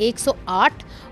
108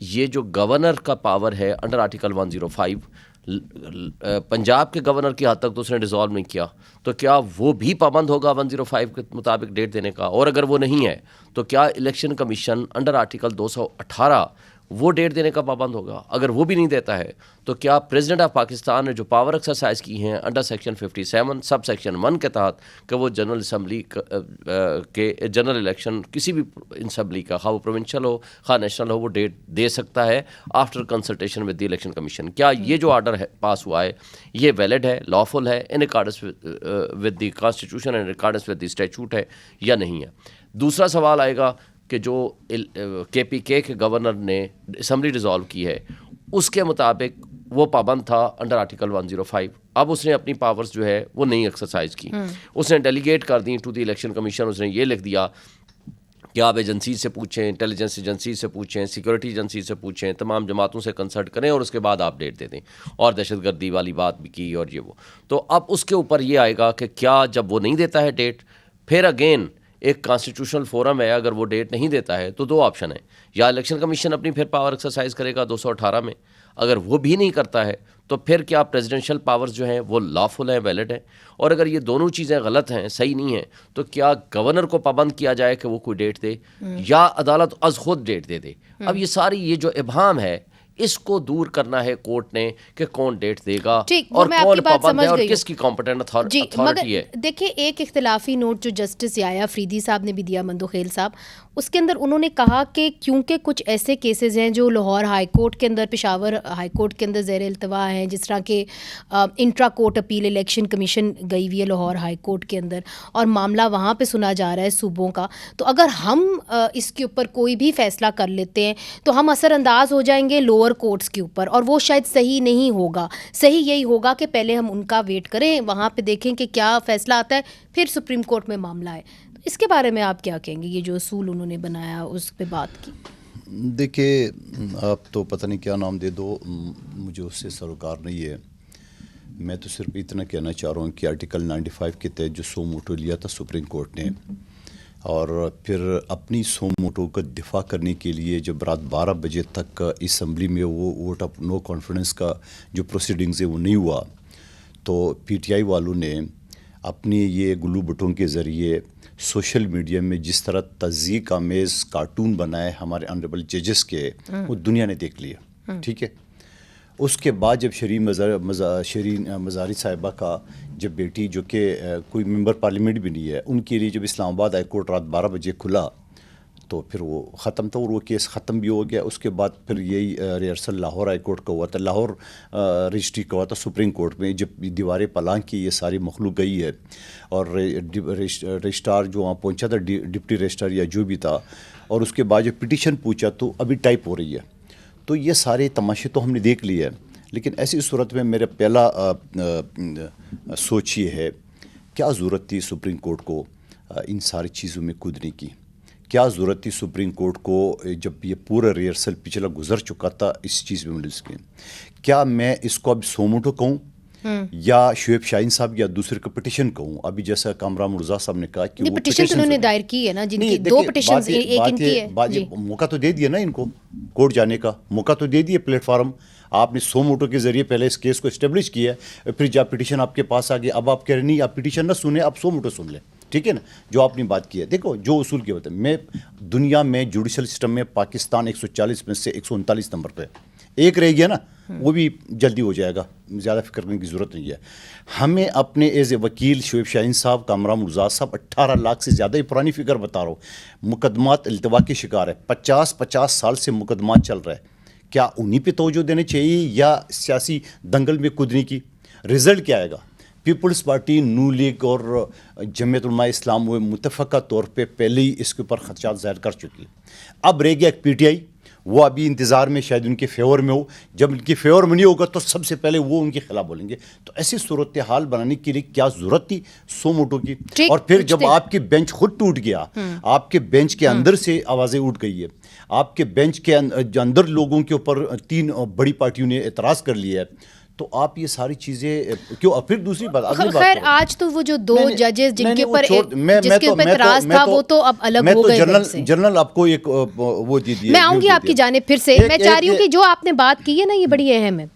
یہ جو گورنر کا پاور ہے انڈر آرٹیکل 105, پنجاب کے گورنر کی حد تک تو اس نے ڈیزالو نہیں کیا, تو کیا وہ بھی پابند ہوگا 105 کے مطابق ڈیٹ دینے کا؟ اور اگر وہ نہیں ہے تو کیا الیکشن کمیشن انڈر آرٹیکل 218 وہ ڈیٹ دینے کا پابند ہوگا؟ اگر وہ بھی نہیں دیتا ہے تو کیا پریزیڈنٹ آف پاکستان نے جو پاور ایکسرسائز کی ہیں انڈر سیکشن 57 سب سیکشن 1 کے تحت کہ وہ جنرل اسمبلی کے جنرل الیکشن کسی بھی اسمبلی کا, خواہ وہ پروونشل ہو خواہ نیشنل ہو, وہ ڈیٹ دے سکتا ہے after consultation with the election commission? کیا یہ جو آرڈر ہے پاس ہوا ہے یہ ویلڈ ہے, لافل ہے, in accordance with the constitution and accordance with the statute ہے یا نہیں ہے؟ دوسرا سوال آئے گا کہ جو KPK کے گورنر نے اسمبلی ڈیزالو کی ہے اس کے مطابق وہ پابند تھا انڈر آرٹیکل 105. اب اس نے اپنی پاورز جو ہے وہ نہیں ایکسرسائز کی, اس نے ڈیلیگیٹ کر دی ٹو دی الیکشن کمیشن. اس نے یہ لکھ دیا کہ آپ ایجنسی سے پوچھیں, انٹیلیجنس ایجنسی سے پوچھیں, سیکورٹی ایجنسی سے پوچھیں, تمام جماعتوں سے کنسلٹ کریں اور اس کے بعد آپ ڈیٹ دے دیں. اور دہشت گردی والی بات بھی کی اور یہ وہ. تو اب اس کے اوپر یہ آئے گا کہ کیا جب وہ نہیں دیتا ہے ڈیٹ, پھر اگین ایک کانسٹیٹیوشنل فورم ہے, اگر وہ ڈیٹ نہیں دیتا ہے تو دو آپشن ہیں, یا الیکشن کمیشن اپنی پھر پاور ایکسرسائز کرے گا 218 میں, اگر وہ بھی نہیں کرتا ہے تو پھر کیا پریزیڈنشل پاورز جو ہیں وہ لافل ہیں, ویلڈ ہیں؟ اور اگر یہ دونوں چیزیں غلط ہیں, صحیح نہیں ہیں, تو کیا گورنر کو پابند کیا جائے کہ وہ کوئی ڈیٹ دے یا عدالت از خود ڈیٹ دے دے؟ اب یہ ساری یہ جو ابہام ہے اس کو دور کرنا ہے کورٹ نے کہ کون ڈیٹ دے گا اور کون پابند ہے اور کس کی کمپٹنٹ اتھارٹی ہے. دیکھیں ایک اختلافی نوٹ جو جسٹس یحییٰ افریدی صاحب نے بھی دیا, مندوخیل صاحب, اس کے اندر انہوں نے کہا کہ کیونکہ کچھ ایسے کیسز ہیں جو لاہور ہائی کورٹ کے اندر, پشاور ہائی کورٹ کے اندر زیر التوا ہیں, جس طرح کہ intra court appeal election commission گئی ہوئی ہے لاہور ہائی کورٹ کے اندر اور معاملہ وہاں پہ سنا جا رہا ہے صوبوں کا, تو اگر ہم اس کے اوپر کوئی بھی فیصلہ کر لیتے ہیں تو ہم اثر انداز ہو جائیں گے لوور کورٹس کے اوپر, اور وہ شاید صحیح نہیں ہوگا. صحیح یہی ہوگا کہ پہلے ہم ان کا ویٹ کریں, وہاں پہ دیکھیں کہ کیا فیصلہ آتا ہے, پھر سپریم کورٹ میں معاملہ ہے. اس کے بارے میں آپ کیا کہیں گے, یہ جو اصول انہوں نے بنایا اس پہ بات کی؟ دیکھیے آپ تو پتہ نہیں کیا نام دے دو, مجھے اس سے سروکار نہیں ہے. میں تو صرف اتنا کہنا چاہ رہا ہوں کہ آرٹیکل 95 کے تحت جو سو موٹو لیا تھا سپریم کورٹ نے, اور پھر اپنی سو موٹو کا دفاع کرنے کے لیے جب رات 12 بجے تک اسمبلی میں وہ ووٹ آف نو کانفیڈنس کا جو پروسیڈنگز ہے وہ نہیں ہوا, تو PTI والوں نے اپنی یہ گلو بٹوں کے ذریعے سوشل میڈیا میں جس طرح تضحیک آمیز کارٹون بنائے ہمارے آنریبل ججز کے, وہ دنیا نے دیکھ لیا. ٹھیک ہے, اس کے بعد جب شرین مزاری صاحبہ کا جب بیٹی جو کہ کوئی ممبر پارلیمنٹ بھی نہیں ہے, ان کے لیے جب اسلام آباد ہائی کورٹ رات 12 بجے کھلا تو پھر وہ ختم تھا, اور وہ کیس ختم بھی ہو گیا. اس کے بعد پھر یہی ریئرسل لاہور ہائی کورٹ کا ہوا تھا, لاہور رجسٹری کا ہوا تھا سپریم کورٹ میں, جب دیواریں پلانگ کی یہ ساری مخلوق گئی ہے, اور رجسٹرار جو وہاں پہنچا تھا ڈپٹی رجسٹرار یا جو بھی تھا, اور اس کے بعد جو پٹیشن پوچھا تو ابھی ٹائپ ہو رہی ہے. تو یہ سارے تماشے تو ہم نے دیکھ لیے ہیں, لیکن ایسی صورت میں میرا پہلا سوچ یہ ہے, کیا ضرورت تھی سپریم کورٹ کو ان ساری چیزوں میں کودنے کی؟ کیا ضرورت تھی سپریم کورٹ کو جب یہ پورا ریئرسل پچھلا گزر چکا تھا اس چیز میں ملز کے؟ کیا میں اس کو اب سو موٹو کہوں یا شعیب شاہین صاحب یا دوسرے کو پٹیشن کہوں؟ ابھی جیسا کامران مرزا صاحب نے کہا کہ وہ پٹیشن انہوں نے دائر کی ہے نا, جن کی دو پٹیشنز, ایک ان کی ہے. موقع تو دے دیا نا ان کو کورٹ جانے کا, موقع تو دے دیا پلیٹ فارم. آپ نے سو موٹو کے ذریعے پہلے اس کیس کو اسٹیبلش کیا ہے, پھر جب پٹیشن آپ کے پاس آ گیا, اب آپ کہہ رہے نہیں آپ پٹیشن نہ سنیں, آپ سو موٹو سن لیں. ٹھیک ہے نا, جو آپ نے بات کی ہے. دیکھو جو اصول کی بات ہے, میں دنیا میں جوڈیشل سسٹم میں پاکستان 140 میں سے 139 نمبر پہ, ایک رہ گیا نا, وہ بھی جلدی ہو جائے گا, زیادہ فکر کرنے کی ضرورت نہیں ہے. ہمیں اپنے ایز اے وکیل شعیب شاہین صاحب, کامران مرزا صاحب 18 لاکھ سے زیادہ, یہ پرانی فگر بتا رہا ہوں, مقدمات التوا کے شکار ہے, 50 سال سے مقدمات چل رہا ہے. کیا انہیں پہ توجہ دینے چاہیے یا سیاسی دنگل میں کودنے کی؟ رزلٹ کیا آئے گا؟ پیپلز پارٹی, نون لیگ اور جمعیت علماء اسلام وہ متفقہ طور پہ پہلے ہی اس کے اوپر خدشات ظاہر کر چکی ہے. اب رہ گیا ایک PTI, وہ ابھی انتظار میں شاید ان کے فیور میں ہو, جب ان کے فیور میں نہیں ہوگا تو سب سے پہلے وہ ان کے خلاف بولیں گے. تو ایسی صورتحال بنانے کے لیے کیا ضرورت تھی سو موٹو کی؟ اور پھر جب آپ کے بینچ خود ٹوٹ گیا, آپ کے بینچ کے اندر سے آوازیں اٹھ گئی ہے, آپ کے بینچ کے اندر لوگوں کے اوپر 3 بڑی پارٹیوں نے اعتراض کر لیا ہے, تو آپ یہ ساری چیزیں کیوں. پھر دوسری بات خیر آج تو وہ جو دو ججز جن کے اوپر جس کے اوپر اعتراض تھا وہ تو اب الگ ہو گئے. جنرل آپ کو ایک وہ دے دیا. میں آؤں گی آپ کی جانب پھر سے. میں چاہ رہی ہوں کہ جو آپ نے بات کی ہے نا یہ بڑی اہم ہے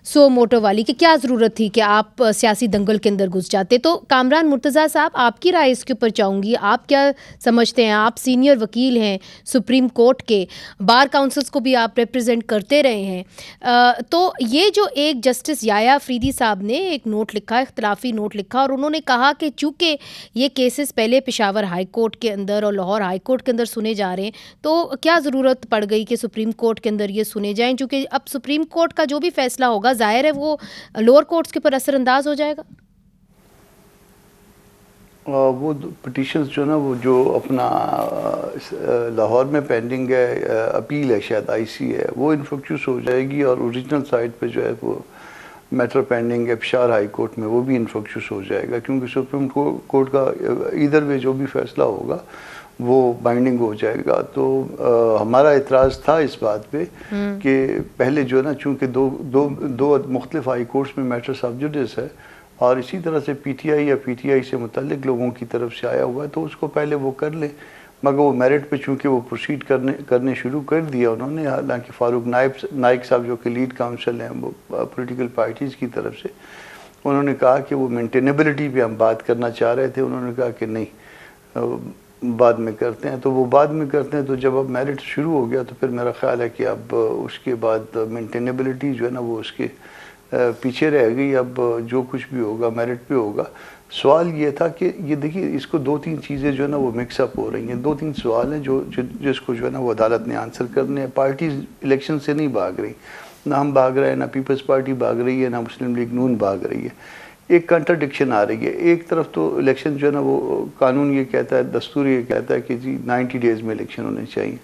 سو موٹو والی, کہ کیا ضرورت تھی کہ آپ سیاسی دنگل کے اندر گھس جاتے. تو کامران مرتضیٰ صاحب آپ کی رائے اس کے اوپر چاہوں گی. آپ کیا سمجھتے ہیں؟ آپ سینئر وکیل ہیں سپریم کورٹ کے, بار کاؤنسلس کو بھی آپ ریپرزینٹ کرتے رہے ہیں. تو یہ جو ایک جسٹس یحییٰ افریدی صاحب نے ایک نوٹ لکھا, اختلافی نوٹ لکھا, اور انہوں نے کہا کہ چونکہ یہ کیسز پہلے پشاور ہائی کورٹ کے اندر اور لاہور ہائی کورٹ کے اندر سنے جا رہے ہیں تو کیا ضرورت پڑ گئی کہ سپریم کورٹ کے اندر یہ سنے جائیں, چونکہ اب سپریم کورٹ کا جو بھی فیصلہ ہوگا ظاہر ہے وہ لوور کورٹس کے پر اثر انداز ہو جائے گا. وہ پٹیشنز جو نا وہ جو اپنا لاہور میں پینڈنگ ہے, اپیل ہے شاید آئی سی ہے, وہ انفرکچوس ہو جائے گی, اور اوریجنل سائٹ پہ جو ہے وہ میٹر پینڈنگ ہے پشاور ہائی کورٹ میں, وہ بھی انفرکچوس ہو جائے گا, کیونکہ سپریم کورٹ کا ادھر وے جو بھی فیصلہ ہوگا وہ بائنڈنگ ہو جائے گا. تو ہمارا اعتراض تھا اس بات پہ کہ پہلے جو ہے نا چونکہ دو مختلف ہائی کورٹس میں میٹر سب جوڈس ہے, اور اسی طرح سے پی ٹی آئی یا پی ٹی آئی سے متعلق لوگوں کی طرف سے آیا ہوا ہے, تو اس کو پہلے وہ کر لیں. مگر وہ میرٹ پہ چونکہ وہ پروسیڈ کرنے شروع کر دیا انہوں نے, حالانکہ فاروق نائک صاحب جو کہ لیڈ کاؤنسل ہیں وہ پولیٹیکل پارٹیز کی طرف سے, انہوں نے کہا کہ وہ مینٹینیبلٹی پہ ہم بات کرنا چاہ رہے تھے. انہوں نے کہا کہ نہیں بعد میں کرتے ہیں, تو وہ بعد میں کرتے ہیں. تو جب اب میرٹ شروع ہو گیا تو پھر میرا خیال ہے کہ اب اس کے بعد مینٹینیبلٹی جو ہے نا وہ اس کے پیچھے رہ گئی. اب جو کچھ بھی ہوگا میرٹ پہ ہوگا. سوال یہ تھا کہ یہ دیکھیے اس کو دو تین چیزیں جو ہے نا وہ مکس اپ ہو رہی ہیں, دو تین سوال ہیں جس کو جو ہے نا وہ عدالت نے آنسر کرنے ہیں. پارٹیز الیکشن سے نہیں بھاگ رہی, نہ ہم بھاگ رہے ہیں, نہ پیپلز پارٹی بھاگ رہی ہے, نہ مسلم لیگ نون بھاگ رہی ہے. ایک کنٹرڈکشن آ رہی ہے. ایک طرف تو الیکشن جو ہے نا وہ قانون یہ کہتا ہے, دستور یہ کہتا ہے کہ جی 90 ڈیز میں الیکشن ہونے چاہیے.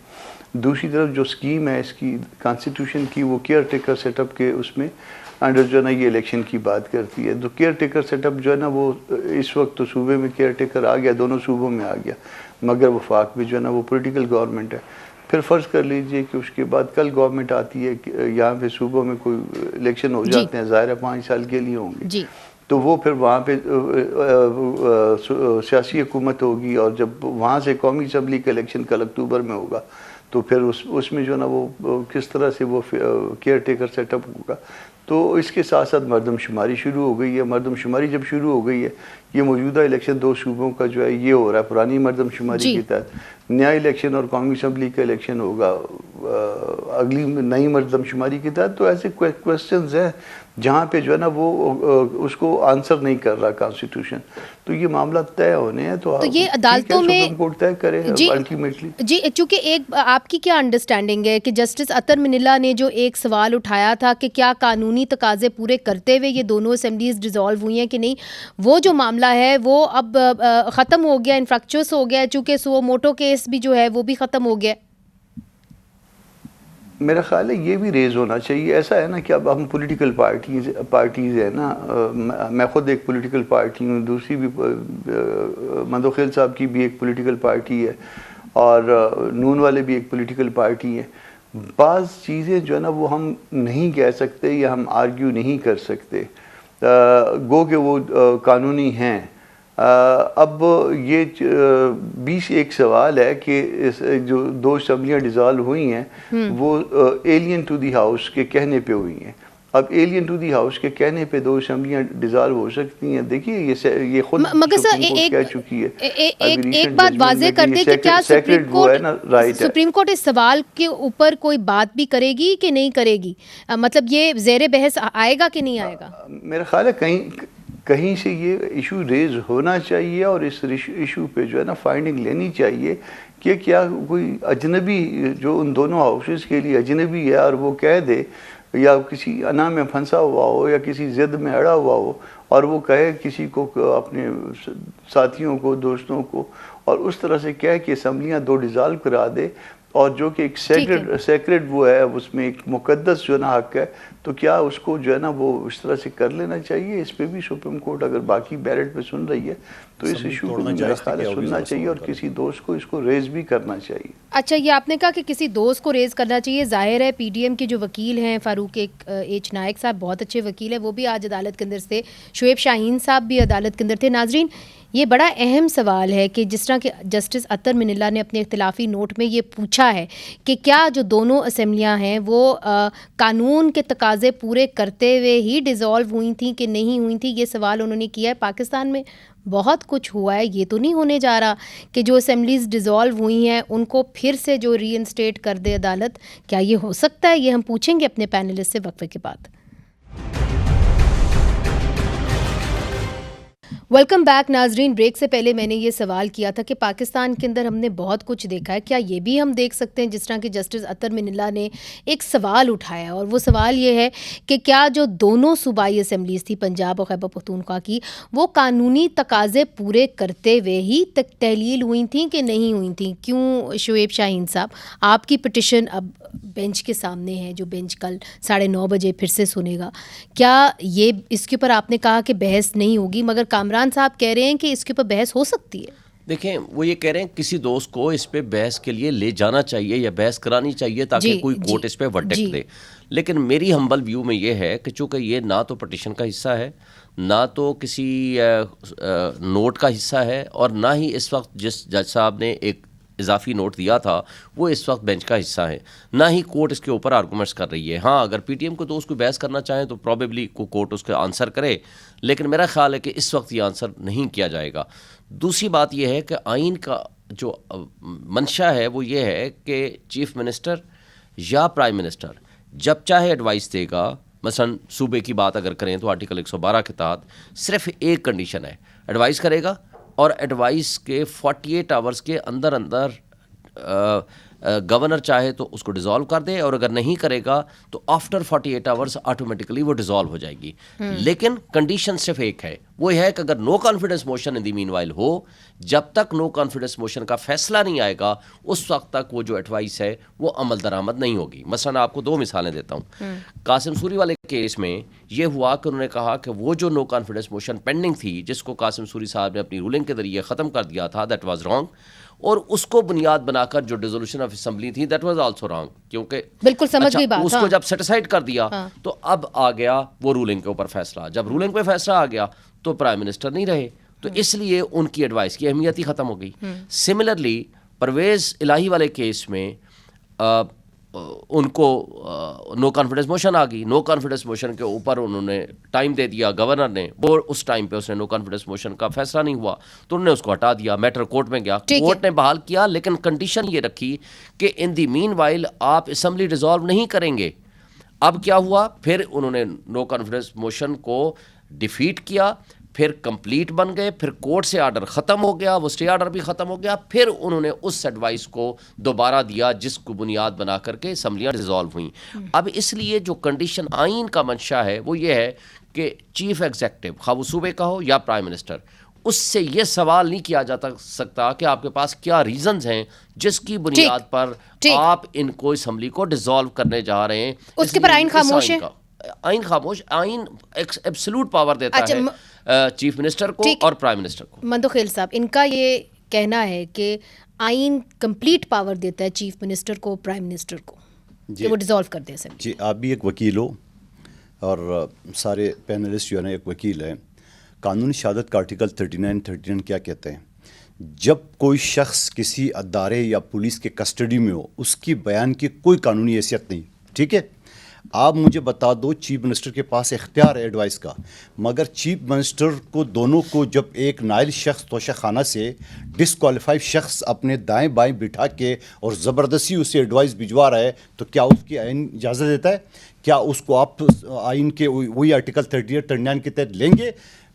دوسری طرف جو اسکیم ہے اس کی کانسٹیٹیوشن کی, وہ کیئر ٹیکر سیٹ اپ کے اس میں انڈر جو ہے نا یہ الیکشن کی بات کرتی ہے. تو کیئر ٹیکر سیٹ اپ جو ہے نا وہ اس وقت تو صوبے میں کیئر ٹیکر آ گیا, دونوں صوبوں میں آ گیا, مگر وفاق میں جو ہے نا وہ پولیٹیکل گورنمنٹ ہے. پھر فرض کر لیجئے کہ اس کے بعد کل گورنمنٹ آتی ہے, یہاں پہ صوبوں میں کوئی الیکشن ہو جاتے ہیں, ظاہر ہے 5 سال کے لیے ہوں گے, تو وہ پھر وہاں پہ سیاسی حکومت ہوگی, اور جب وہاں سے قومی اسمبلی کا الیکشن کل اکتوبر میں ہوگا تو پھر اس میں جو ہے نا وہ کس طرح سے وہ کیئر ٹیکر سیٹ اپ ہوگا. تو اس کے ساتھ ساتھ مردم شماری شروع ہو گئی ہے. مردم شماری جب شروع ہو گئی ہے, یہ موجودہ الیکشن 2 صوبوں کا جو ہے یہ ہو رہا ہے پرانی مردم شماری کے تحت. نیا الیکشن اور قومی اسمبلی کا الیکشن ہوگا اگلی نئی مردم شماری کے تحت. تو ایسے کویسچنز ہیں جہاں پہ جو ہے نا وہ اس کو آنسر نہیں کر رہا کانسٹیٹیوشن. تو یہ معاملہ طے ہونے ہیں, تو یہ عدالتوں میں سپریم کورٹ طے کرے الٹیمیٹلی. جی چونکہ ایک آپ کی کیا انڈرسٹینڈنگ ہے کہ جسٹس اطہر منلہ نے جو ایک سوال اٹھایا تھا کہ کیا قانونی تقاضے پورے کرتے ہوئے یہ دونوں اسمبلیز ڈیزالو ہوئی ہیں کہ نہیں, وہ جو معاملہ ہے وہ اب ختم ہو گیا, انفریکچوس ہو گیا, چونکہ سو موٹو کیس بھی جو ہے وہ بھی ختم ہو گیا. میرا خیال ہے یہ بھی ریز ہونا چاہیے. ایسا ہے نا کہ اب ہم پولیٹیکل پارٹیز ہیں نا, میں خود ایک پولیٹیکل پارٹی ہوں, دوسری بھی مندوخیل صاحب کی بھی ایک پولیٹیکل پارٹی ہے, اور نون والے بھی ایک پولیٹیکل پارٹی ہے. بعض چیزیں جو ہے نا وہ ہم نہیں کہہ سکتے یا ہم آرگیو نہیں کر سکتے, گو کہ وہ قانونی ہیں. اب یہ 20 ایک سوال ہے کہ جو 2 اسمبلیاں ڈیزالو ہوئی ہیں وہ ایلین ٹو دی ہاؤس کے کہنے پہ ہوئی ہیں. اب ایلین ٹو دی ہاؤس کے کہنے پہ 2 اسمبلیاں ڈیزالو ہو سکتی ہیں. دیکھیے یہ خود سپریم کورٹ کہہ چکی ہے. ایک بات واضح کر دیں کہ کیا سپریم کورٹ اس سوال کے اوپر کوئی بات بھی کرے گی کہ نہیں کرے گی, مطلب یہ زیر بحث آئے گا کہ نہیں آئے گا؟ میرا خیال ہے کہیں سے یہ ایشو ریز ہونا چاہیے, اور اس ایشو پہ جو ہے نا فائنڈنگ لینی چاہیے کہ کیا کوئی اجنبی جو ان دونوں ہاؤسز کے لیے اجنبی ہے اور وہ کہہ دے, یا کسی انا میں پھنسا ہوا ہو یا کسی ضد میں اڑا ہوا ہو, اور وہ کہے کسی کو, اپنے ساتھیوں کو, دوستوں کو, اور اس طرح سے کہہ کہ اسمبلیاں 2 ڈیزالو کرا دے, اور جو کہ ایک سیکرڈ وہ ہے، اس میں ایک مقدس جو ہے نا حق ہے، تو کیا اس کو جو ہے نا وہ اس طرح سے کر لینا چاہیے؟ اس پہ بھی سپریم کورٹ اگر باقی بیلٹ پہ سن رہی ہے تو اس ایشو کو میرا خیال ہے سننا چاہیے اور کسی دوست کو اس کو ریز بھی کرنا چاہیے۔ اچھا، یہ آپ نے کہا کہ کسی دوست کو ریز کرنا چاہیے، ظاہر ہے پی ڈی ایم کے جو وکیل ہیں فاروق ایچ نائک صاحب بہت اچھے وکیل ہیں، وہ بھی آج عدالت کے اندر تھے، شعیب شاہین صاحب بھی عدالت کے اندر تھے۔ ناظرین، یہ بڑا اہم سوال ہے کہ جس طرح کہ جسٹس اطہر من اللہ نے اپنے اختلافی نوٹ میں یہ پوچھا ہے کہ کیا جو دونوں اسمبلیاں ہیں وہ قانون کے تقاضے پورے کرتے ہوئے ہی ڈیزالو ہوئی تھیں کہ نہیں ہوئی تھیں، یہ سوال انہوں نے کیا ہے۔ پاکستان میں بہت کچھ ہوا ہے، یہ تو نہیں ہونے جا رہا کہ جو اسمبلیز ڈیزالو ہوئی ہیں ان کو پھر سے جو ری انسٹیٹ کر دے عدالت، کیا یہ ہو سکتا ہے؟ یہ ہم پوچھیں گے اپنے پینلسٹ سے وقفے کے بعد۔ ویلکم بیک ناظرین، بریک سے پہلے میں نے یہ سوال کیا تھا کہ پاکستان کے اندر ہم نے بہت کچھ دیکھا ہے، کیا یہ بھی ہم دیکھ سکتے ہیں جس طرح کہ جسٹس اطہر من اللہ نے ایک سوال اٹھایا، اور وہ سوال یہ ہے کہ کیا جو دونوں صوبائی اسمبلیز تھی پنجاب اور خیبر پختونخوا کی، وہ قانونی تقاضے پورے کرتے ہوئے ہی تحلیل ہوئی تھیں کہ نہیں ہوئی تھیں؟ کیوں شعیب شاہین صاحب، آپ کی پٹیشن اب بینچ کے سامنے ہے، جو بینچ کل 9:30 بجے پھر سے سنے گا، کیا یہ اس کے اوپر آپ نے کہا کہ بحث نہیں ہوگی، مگر کامران صاحب کہہ رہے ہیں کہ اس کے اوپر بحث ہو سکتی ہے؟ دیکھیں، وہ یہ کہہ رہے ہیں کسی دوست کو اس پہ بحث کے لیے لے جانا چاہیے یا بحث کرانی چاہیے تاکہ کوئی کورٹ اس پہ ورڈکٹ دے، لیکن میری ہمبل ویو میں یہ ہے کہ چونکہ یہ نہ تو پٹیشن کا حصہ ہے، نہ تو کسی نوٹ کا حصہ ہے، اور نہ ہی اس وقت جس جج صاحب نے ایک اضافی نوٹ دیا تھا وہ اس وقت بینچ کا حصہ ہے، نہ ہی کورٹ اس کے اوپر آرگومنٹس کر رہی ہے۔ ہاں، اگر پی ٹی ایم کو دوست کو بحث کرنا چاہیں تو پروبیبلی کورٹ اس کا آنسر کرے، لیکن میرا خیال ہے کہ اس وقت یہ آنسر نہیں کیا جائے گا۔ دوسری بات یہ ہے کہ آئین کا جو منشا ہے وہ یہ ہے کہ چیف منسٹر یا پرائم منسٹر جب چاہے ایڈوائس دے گا۔ مثلا صوبے کی بات اگر کریں تو آرٹیکل 112 کے تحت صرف ایک کنڈیشن ہے، ایڈوائس کرے گا اور ایڈوائس کے 48 آورز کے اندر گورنر چاہے تو اس کو ڈیزالو کر دے، اور اگر نہیں کرے گا تو آفٹر 48 آورز آٹومیٹکلی وہ ڈیزالو ہو جائے گی۔ لیکن کنڈیشن صرف ایک ہے، وہ ہے کہ اگر نو کانفیڈنس موشن ان دی مین وائل ہو، جب تک نو کانفیڈنس موشن کا فیصلہ نہیں آئے گا اس وقت تک وہ جو ایڈوائس ہے وہ عمل درآمد نہیں ہوگی۔ مثلا آپ کو 2 مثالیں دیتا ہوں۔ قاسم سوری والے کیس میں یہ ہوا کہ انہوں نے کہا کہ وہ جو نو کانفیڈنس موشن پینڈنگ تھی جس کو قاسم سوری صاحب نے اپنی رولنگ کے ذریعے ختم کر دیا تھا، دیٹ واز رانگ، اور اس کو بنیاد بنا کر جو ڈیزولوشن آف اسمبلی تھی دیٹ واز آلسو رانگ، کیونکہ بالکل سمجھ گئی بات۔ اس کو جب سیٹیسفائڈ کر دیا تو اب آ گیا وہ رولنگ کے اوپر فیصلہ، جب رولنگ پہ فیصلہ آ گیا تو پرائم منسٹر نہیں رہے، تو اس لیے ان کی ایڈوائس کی اہمیت ہی ختم ہو گئی۔ سملرلی پرویز الہی والے کیس میں ان کو نو کانفیڈنس موشن آ گئی، نو کانفیڈنس موشن کے اوپر انہوں نے ٹائم دے دیا گورنر نے، وہ اس ٹائم پہ اس نے نو کانفیڈنس موشن کا فیصلہ نہیں ہوا تو انہوں نے اس کو ہٹا دیا، میٹر کورٹ میں گیا، کورٹ نے بحال کیا، لیکن کنڈیشن یہ رکھی کہ ان دی مین وائل آپ اسمبلی ڈیزالو نہیں کریں گے۔ اب کیا ہوا؟ پھر انہوں نے نو کانفیڈنس موشن کو ڈیفیٹ کیا، پھر کمپلیٹ بن گئے، پھر کورٹ سے آرڈر ختم ہو گیا، وہ اسٹے آرڈر بھی ختم ہو گیا، پھر انہوں نے اس ایڈوائس کو دوبارہ دیا جس کو بنیاد بنا کر کے اسمبلیاں ڈیزالو ہوئیں۔ اب اس لیے جو کنڈیشن آئین کا منشا ہے وہ یہ ہے کہ چیف ایگزیکٹو، خواہ وہ صوبے کا ہو یا پرائم منسٹر، اس سے یہ سوال نہیں کیا جا سکتا کہ آپ کے پاس کیا ریزنز ہیں جس کی بنیاد پر آپ ان کو اسمبلی کو ڈیزالو کرنے جا رہے ہیں۔ اس کے پر آئین خاموش ہے، آئین خاموش، آئین ایبسولوٹ پاور دیتا ہے چیف منسٹر کو اور پرائم منسٹر کو۔ مندوخیل صاحب، ان کا یہ کہنا ہے کہ آئین کمپلیٹ پاور دیتا ہے چیف منسٹر کو، پرائم منسٹر کو، کہ وہ ڈیزالو کر دے سکتے۔ جی، آپ بھی ایک وکیل ہو اور سارے پینلسٹ جو ہے نا ایک وکیل ہے۔ قانونی شہادت کا آرٹیکل 39 کیا کہتے ہیں؟ جب کوئی شخص کسی ادارے یا پولیس کے کسٹڈی میں ہو، اس کی بیان کی کوئی قانونی حیثیت نہیں، ٹھیک ہے؟ آپ مجھے بتا دو، چیف منسٹر کے پاس اختیار ہے ایڈوائس کا، مگر چیف منسٹر کو دونوں کو جب ایک نائل شخص توشہ خانہ سے ڈسکوالیفائڈ شخص اپنے دائیں بائیں بٹھا کے اور زبردستی اسے ایڈوائس بھجوا رہا ہے تو کیا اس کی آئین اجازت دیتا ہے؟ کیا اس کو آپ آئین کے وہی آرٹیکل 39 کے تحت لیں گے؟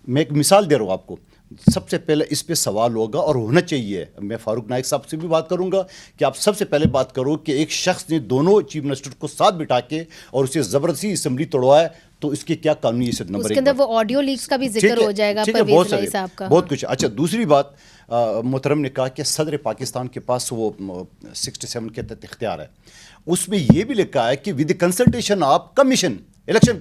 میں ایک مثال دے رہا ہوں آپ کو۔ سب سے پہلے اس پہ سوال ہوگا اور ہونا چاہیے، میں فاروق نائک صاحب سے بھی بات کروں گا کہ آپ سب سے پہلے بات کرو کہ ایک شخص نے دونوں چیف منسٹر کو ساتھ بٹھا کے اور اسے زبردستی اسمبلی توڑوایا تو اس کے کیا قانونی حیثیت نمبر 1 اس کے اندر وہ آڈیو لیکس کا بھی ذکر ہو جائے گا پرویز الہی صاحب کا. بہت کچھ. اچھا دوسری بات محترم نے کہا کہ صدر پاکستان کے پاس وہ 67 کے تحت اختیار ہے. اس میں یہ بھی لکھا ہے کہ with consultation of commission election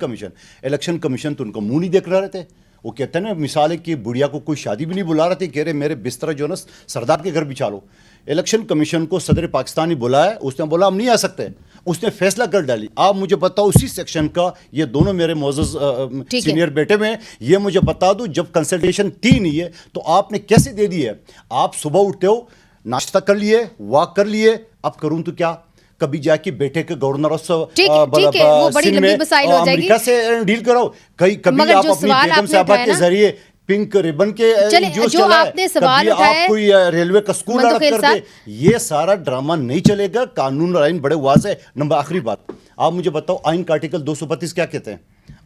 commission تو ان کو منہ نہیں دیکھ رہے تھے. وہ کہتے ہیں نا مثال ہے کہ بڑھیا کو کوئی شادی بھی نہیں بلا رہا تھے, کہہ رہے میرے بستر جو ہے نا سردار کے گھر بچھا لو. الیکشن کمیشن کو صدر پاکستان نے بلایا, اس نے بولا ہم نہیں آ سکتے, اس نے فیصلہ کر ڈالی. آپ مجھے بتاؤ اسی سیکشن کا, یہ دونوں میرے معزز سینئر بیٹے میں, یہ مجھے بتا دو جب کنسلٹیشن تھی نہیں ہے تو آپ نے کیسے دے دی ہے؟ آپ صبح اٹھتے ہو, ناشتہ کر لیے, واک کر لیے, اب کروں تو کیا, کبھی جا کے بیٹے کے گورنر امریکہ سے ڈیل کرو, کبھی آپ اپنی بیگم صاحبہ کے ذریعے پنک ریبن کے جوس چلائے, کبھی آپ کوئی ریلوے کا سکول اڑپ کر دے. یہ سارا ڈرامہ نہیں چلے گا. قانون اور آئین بڑے واضح ہے. نمبر آخری بات, آپ مجھے بتاؤ آئین کا آرٹیکل 232 کیا کہتے ہیں؟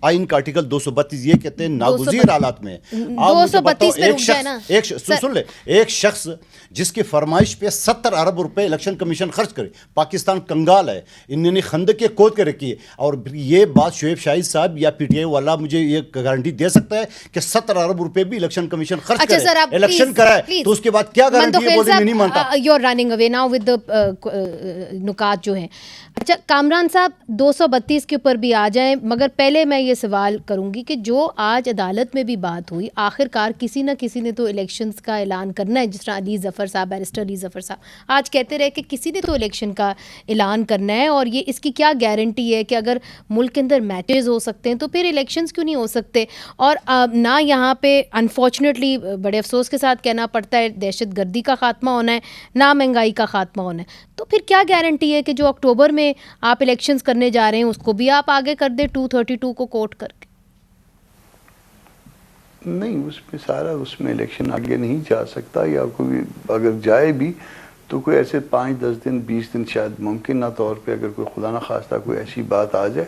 آئین کا آرٹیکل 232 یہ کہتے ہیں ناگزیر حالات میں آپ مجھے بتاؤ ایک شخص جس کی فرمائش پہ 70 ارب روپے الیکشن کمیشن خرچ کرے, پاکستان کنگال ہے, انہوں نے خندق کے کھود کے رکھی ہے, اور یہ بات شعیب شاہد صاحب یا پی ٹی آئی والا مجھے یہ گارنٹی دے سکتا ہے کہ 70 ارب روپے بھی الیکشن کمیشن خرچ کرے, الیکشن کرائے, تو اس کے بعد کیا گارنٹی ہے؟ بولے میں نہیں مانتا. You are running away now with نکات جو ہیں. اچھا کامران صاحب 232 کے اوپر بھی آ جائیں, مگر پہلے میں یہ سوال کروں گی کہ جو آج عدالت میں بھی بات ہوئی, آخر کار کسی نہ کسی نے تو الیکشنز کا اعلان کرنا ہے. جس طرح علی ظفر صاحب, بیرسٹر علی ظفر صاحب آج کہتے رہے کہ کسی نے تو الیکشن کا اعلان کرنا ہے, اور یہ اس کی کیا گارنٹی ہے کہ اگر ملک کے اندر میچز ہو سکتے ہیں تو پھر الیکشنز کیوں نہیں ہو سکتے؟ اور نہ یہاں پہ انفارچونیٹلی بڑے افسوس کے ساتھ کہنا پڑتا ہے دہشت گردی کا خاتمہ ہونا ہے, نہ مہنگائی کا خاتمہ ہونا ہے, تو پھر کیا گارنٹی ہے کہ جو اکتوبر میں آپ الیکشنز کرنے جا رہے ہیں اس کو بھی آپ آگے کر دیں 232 کو کوٹ کر کے؟ نہیں, اس میں الیکشن آگے نہیں جا سکتا, یا کوئی اگر جائے بھی تو کوئی ایسے 5-10 دن 20 دن شاید ممکنہ طور پہ اگر کوئی خدا نہ خواستہ کوئی ایسی بات آ جائے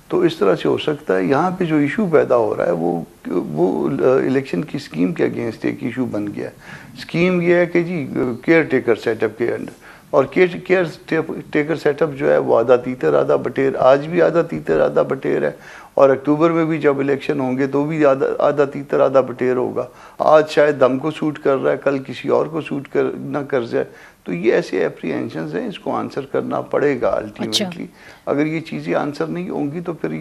تو اس طرح سے ہو سکتا ہے. یہاں پہ جو ایشو پیدا ہو رہا ہے وہ الیکشن کی اسکیم کے اگینسٹ ایک ایشو بن گیا ہے. اسکیم یہ ہے کہ جی کیئر ٹیکر سیٹ اپ کے انڈر, اور کیئر ٹیکر سیٹ اپ جو ہے وہ آدھا تیتر آدھا بٹیر, آج بھی آدھا تیتر آدھا بٹیر ہے, اور اکتوبر میں بھی جب الیکشن ہوں گے تو بھی آدھا تیتر آدھا بٹیر ہوگا. آج شاید ہم کو سوٹ کر رہا ہے, کل کسی اور کو سوٹ نہ کر جائے. تو یہ ایسے اپریہنشنز ہیں, اس کو آنسر کرنا پڑے گا الٹیمیٹلی. اگر یہ چیزیں آنسر نہیں ہوں گی تو پھر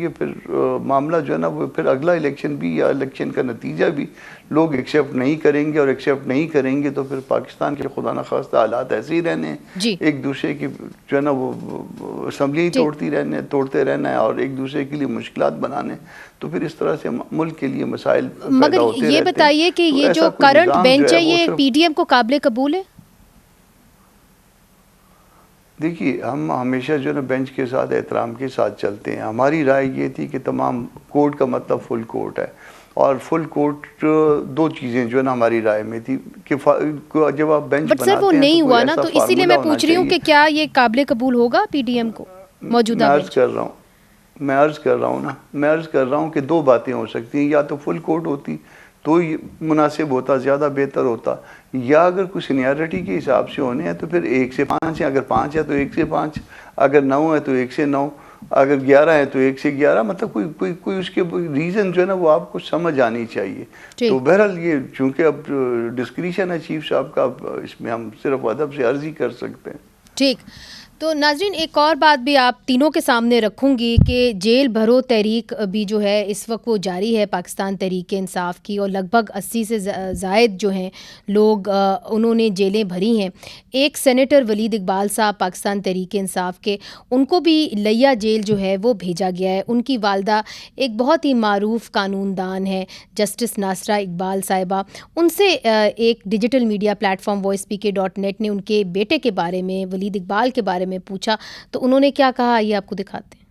معاملہ جو ہے نا وہ پھر اگلا الیکشن بھی یا الیکشن کا نتیجہ بھی لوگ ایکسیپٹ نہیں کریں گے, اور ایکسیپٹ نہیں کریں گے تو پھر پاکستان کے خدا نخواستہ حالات ایسے ہی رہنے ہیں. ایک دوسرے کی جو ہے نا وہ اسمبلی توڑتے رہنا ہے اور ایک دوسرے کے لیے مشکلات بنانے, تو پھر اس طرح سے ملک کے لیے مسائل پیدا ہوتے رہتے ہیں. مگر یہ بتائیے کہ یہ جو کرنٹ بینچ ہے یہ پی ڈی ایم کو قابل قبول ہے؟ دیکھیے ہم ہمیشہ جو ہے نا بینچ کے ساتھ احترام کے ساتھ چلتے ہیں. ہماری رائے یہ تھی کہ تمام کورٹ کا مطلب فل کورٹ ہے, اور فل کورٹ دو چیزیں جو ہے نا ہماری رائے میں تھی کہ جب آپ بینچ بناتے ہیں, بٹ سر وہ نہیں ہوا نا, تو اسی لیے میں پوچھ رہی ہوں کہ کیا یہ قابل قبول ہوگا پی ڈی ایم کو موجودہ بینچ؟ میں عرض کر رہا ہوں کہ دو باتیں ہو سکتی ہیں. یا تو فل کورٹ ہوتی تو مناسب ہوتا, زیادہ بہتر ہوتا, یا اگر کوئی سینیارٹی کے حساب سے ہونے ہیں تو پھر 1 سے 5 ہیں, اگر 5 ہے تو 1 سے 5, اگر 9 ہے تو 1 سے 9, اگر 11 ہے تو 1 سے 11, مطلب کوئی اس کے ریزن جو ہے نا وہ آپ کو سمجھ آنی چاہیے. تو بہرحال یہ چونکہ اب ڈسکریشن ہے چیف صاحب کا, اس میں ہم صرف ادب سے عرض ہی کر سکتے ہیں. ٹھیک. تو ناظرین ایک اور بات بھی آپ تینوں کے سامنے رکھوں گی کہ جیل بھرو تحریک بھی جو ہے اس وقت وہ جاری ہے پاکستان تحریک انصاف کی, اور لگ بھگ 80 سے زائد جو ہیں لوگ انہوں نے جیلیں بھری ہیں. ایک سینیٹر ولید اقبال صاحب پاکستان تحریک انصاف کے, ان کو بھی لیا جیل جو ہے وہ بھیجا گیا ہے. ان کی والدہ ایک بہت ہی معروف قانون دان ہے جسٹس ناصرہ اقبال صاحبہ, ان سے ایک digital media plate form voicepk.net نے ان کے بیٹے کے بارے میں, ولید اقبال کے بارے میں پوچھا, تو انہوں نے کیا کہا یہ آپ کو دکھاتے ہیں.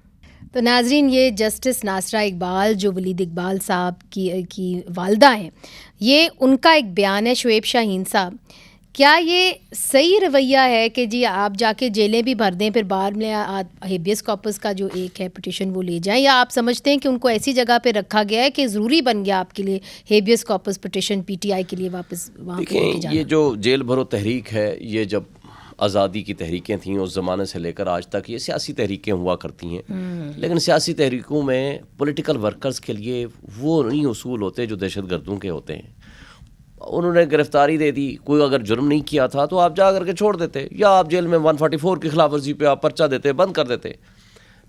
تو ناظرین یہ جسٹس ناصرہ اقبال جو ولید اقبال صاحب کی والدہ ہیں, یہ ان کا ایک بیان ہے. شعیب شاہین صاحب, کیا یہ صحیح رویہ ہے کہ جی آپ جا کے جیلیں بھی بھر دیں پھر بعد میں ہیبیس کارپس کا جو ایک ہے پٹیشن وہ لے جائیں, یا آپ سمجھتے ہیں کہ ان کو ایسی جگہ پہ رکھا گیا ہے کہ ضروری بن گیا آپ کے لیے habeas corpus petition P T I کے لیے واپس وہاں پہ لے کے جانا؟ یہ جو جیل بھرو تحریک ہے, یہ جب آزادی کی تحریکیں تھیں اس زمانے سے لے کر آج تک یہ سیاسی تحریکیں ہوا کرتی ہیں، لیکن سیاسی تحریکوں میں پولیٹیکل ورکرز کے لیے وہ نہیں اصول ہوتے جو دہشت گردوں کے ہوتے ہیں. انہوں نے گرفتاری دے دی، کوئی اگر جرم نہیں کیا تھا تو آپ جا کر کے چھوڑ دیتے، یا آپ جیل میں 144 کی خلاف ورزی پہ آپ پرچہ دیتے، بند کر دیتے.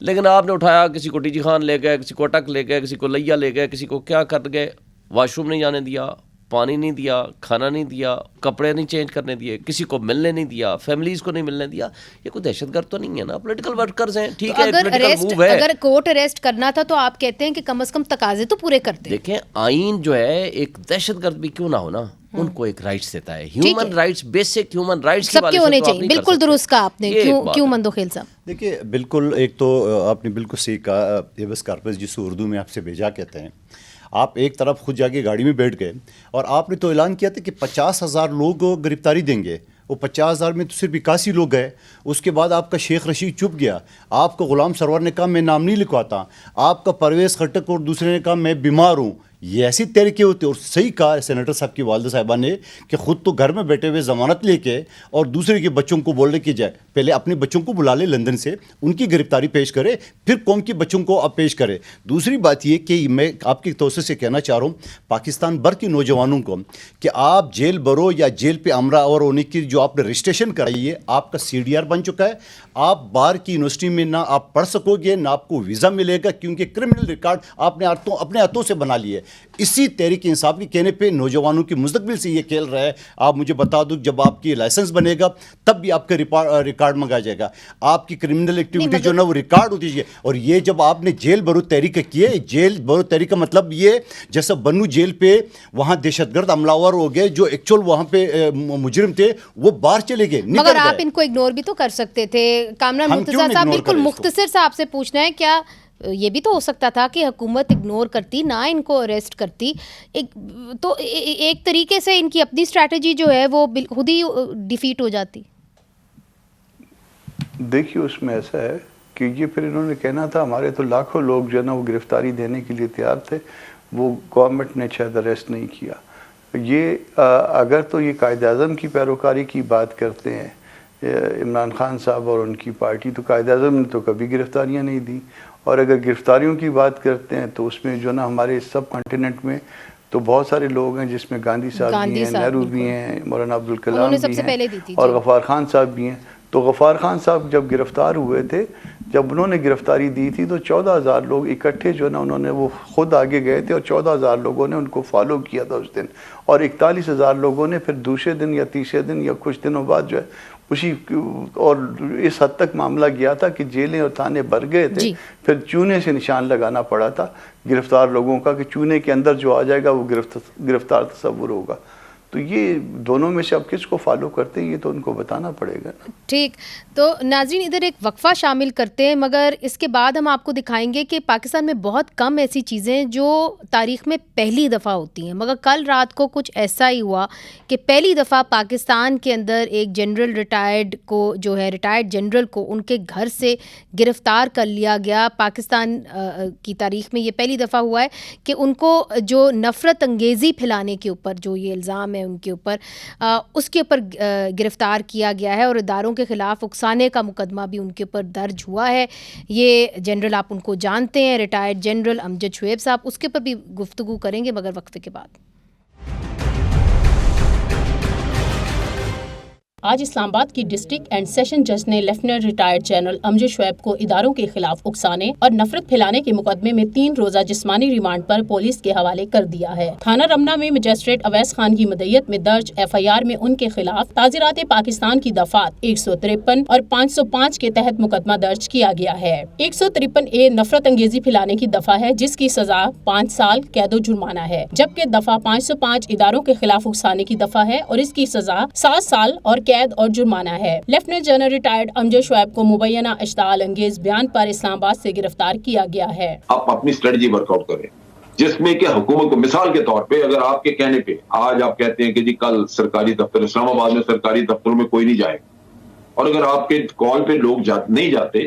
لیکن آپ نے اٹھایا، کسی کو ڈی جی خان لے گئے، کسی کو اٹک لے گئے، کسی کو لیا لے گئے، کسی کو کیا کر گئے، واش روم نہیں جانے دیا، پانی نہیں دیا، کھانا نہیں دیا، کپڑے نہیں چینج کرنے دیے، کسی کو ملنے نہیں دیا، فیملیز کو نہیں ملنے دیا. یہ کوئی دہشت گرد تو نہیں ہے نا، پولیٹیکل ورکرز ہیں. ٹھیک ہے، پولیٹیکل موو ہے. اگر کورٹ اریسٹ کرنا تھا تو آپ کہتے ہیں کہ کم از کم تقاضے تو پورے کرتے. دیکھیں آئین جو ہے ایک دہشت گرد بھی کیوں نہ ہو نا، ان کو ایک رائٹس دیتا ہے، human rights, basic human rights سب کے ہونے چاہیے. بالکل درست کہا آپ نے. کیوں مندوخیل صاحب؟ دیکھیے بالکل، ایک تو آپ نے بالکل صحیح کہا، ایبس کارپس جس کو اردو میں آپ سے بھیجا کہتے ہیں. آپ ایک طرف خود جا کے گاڑی میں بیٹھ گئے اور آپ نے تو اعلان کیا تھا کہ 50,000 لوگ گرفتاری دیں گے. وہ 50,000 میں تو صرف 81 لوگ گئے. اس کے بعد آپ کا شیخ رشید چپ گیا، آپ کا غلام سرور نے کہا میں نام نہیں لکھواتا، آپ کا پرویز خٹک اور دوسرے نے کہا میں بیمار ہوں. یہ ایسی طریقے ہوتے. اور صحیح کہا سینیٹر صاحب کی والدہ صاحبہ نے کہ خود تو گھر میں بیٹھے ہوئے ضمانت لے کے اور دوسرے کے بچوں کو بولنے کی جائے پہلے اپنے بچوں کو بلا لے لندن سے، ان کی گرفتاری پیش کرے، پھر قوم کے بچوں کو اب پیش کرے. دوسری بات یہ کہ میں آپ کی توسط سے کہنا چاہ رہا ہوں پاکستان بھر کے نوجوانوں کو کہ آپ جیل برو یا جیل پہ امراور ہونے کی جو آپ نے رجسٹریشن کرائی ہے، آپ کا CDR بن چکا ہے. آپ باہر کی یونیورسٹی میں نہ آپ پڑھ سکو گے نہ آپ کو ویزا ملے گا، کیونکہ کرمنل ریکارڈ آپ نے اپنے ہاتھوں سے بنا لیے. اسی تحریک انصاف کے کہنے پہ نوجوانوں کی مستقبل سے یہ کھیل رہا ہے. آپ مجھے بتا دو جب آپ کی لائسنس بنے گا تب بھی آپ کا ریکارڈ منگایا جائے گا. آپ کی کرمنل ایکٹیویٹی جو نا وہ ریکارڈ ہوتی ہے. اور یہ جب آپ نے جیل برو تحریک کی ہے، جیل برو تحریک کا مطلب یہ جیسا بنو جیل پہ وہاں دہشت گرد حملہ آور ہو گئے، جو ایکچوئل وہاں پہ مجرم تھے وہ باہر چلے گئے. مگر آپ ان کو اگنور بھی تو کر سکتے تھے. کامران مرتضیٰ صاحب بالکل مختصر سے آپ سے پوچھنا ہے، کیا یہ بھی تو ہو سکتا تھا کہ حکومت اگنور کرتی، نہ ان کو اریسٹ کرتی، تو ایک طریقے سے ان کی اپنی اسٹریٹجی جو ہے وہ خود ہی ڈیفیٹ ہو جاتی؟ دیکھیے اس میں ایسا ہے کہ یہ پھر انہوں نے کہنا تھا ہمارے تو لاکھوں لوگ جو ہے نا وہ گرفتاری دینے کے لیے تیار تھے، وہ گورنمنٹ نے شاید اریسٹ نہیں کیا. یہ اگر تو یہ قائد اعظم کی پیروکاری کی بات کرتے ہیں عمران خان صاحب اور ان کی پارٹی، تو قائد اعظم نے تو کبھی گرفتاریاں نہیں دی. اور اگر گرفتاریوں کی بات کرتے ہیں تو اس میں جو نا ہمارے سب کانٹیننٹ میں تو بہت سارے لوگ ہیں، جس میں گاندھی صاحب بھی ہیں، نہرو بھی ہیں، مولانا عبدالکلام بھی ہیں اور غفار خان صاحب بھی ہیں. تو غفار خان صاحب جب گرفتار ہوئے تھے، جب انہوں نے گرفتاری دی تھی تو 14,000 لوگ اکٹھے جو نا انہوں نے وہ خود آگے گئے تھے اور 14,000 لوگوں نے ان کو فالو کیا تھا اس دن. اور 41,000 لوگوں نے پھر دوسرے دن یا تیسرے دن یا کچھ دنوں بعد جو ہے اسی، اور اس حد تک معاملہ گیا تھا کہ جیلیں اور تھانے بھر گئے تھے. پھر چونے سے نشان لگانا پڑا تھا گرفتار لوگوں کا کہ چونے کے اندر جو آ جائے گا وہ گرفتار تصور ہوگا. تو یہ دونوں میں سے اب کس کو فالو کرتے ہیں یہ تو ان کو بتانا پڑے گا. ٹھیک، تو ناظرین ادھر ایک وقفہ شامل کرتے ہیں، مگر اس کے بعد ہم آپ کو دکھائیں گے کہ پاکستان میں بہت کم ایسی چیزیں جو تاریخ میں پہلی دفعہ ہوتی ہیں، مگر کل رات کو کچھ ایسا ہی ہوا کہ پہلی دفعہ پاکستان کے اندر ایک جنرل ریٹائرڈ کو جو ہے ریٹائرڈ جنرل کو ان کے گھر سے گرفتار کر لیا گیا. پاکستان کی تاریخ میں یہ پہلی دفعہ ہوا ہے کہ ان کو جو نفرت انگیزی پھیلانے کے اوپر جو یہ الزام ہے ان کے اوپر، اس کے اوپر گرفتار کیا گیا ہے اور اداروں کے خلاف اکسانے کا مقدمہ بھی ان کے اوپر درج ہوا ہے. یہ جنرل آپ ان کو جانتے ہیں، ریٹائرڈ جنرل امجد شعیب صاحب، اس کے اوپر بھی گفتگو کریں گے مگر وقفے کے بعد. آج اسلام آباد کی ڈسٹرکٹ اینڈ سیشن جج نے لیفٹیننٹ ریٹائرڈ جنرل امجد شعیب کو اداروں کے خلاف اکسانے اور نفرت پھیلانے کے مقدمے میں 3 روزہ جسمانی ریمانڈ پر پولیس کے حوالے کر دیا ہے. تھانہ رمنا میں مجسٹریٹ اویس خان کی مدعیت میں درج FIR میں ان کے خلاف تعزیرات پاکستان کی دفعات 153 اور 505 کے تحت مقدمہ درج کیا گیا ہے. 153A نفرت انگیزی پھیلانے کی دفعہ ہے جس کی سزا 5 سال قید و جرمانہ ہے، جبکہ دفعہ 505 اداروں کے خلاف اکسانے کی دفعہ ہے اور اس کی سزا 7 سال اور اور جرمانہ ہے. لیفٹیننٹ جنرل ریٹائرڈ امجد شعیب کو مبینہ اشتعال انگیز بیان پر اسلام آباد سے گرفتار کیا گیا ہے. آپ اپنی اسٹریٹجی ورک آؤٹ کریں جس میں کہ حکومت کو مثال کے طور پہ اگر آپ کے کہنے پہ آج آپ کہتے ہیں کہ جی کل سرکاری دفتر اسلام آباد میں سرکاری دفتروں میں کوئی نہیں جائے، اور اگر آپ کے کال پہ لوگ نہیں جاتے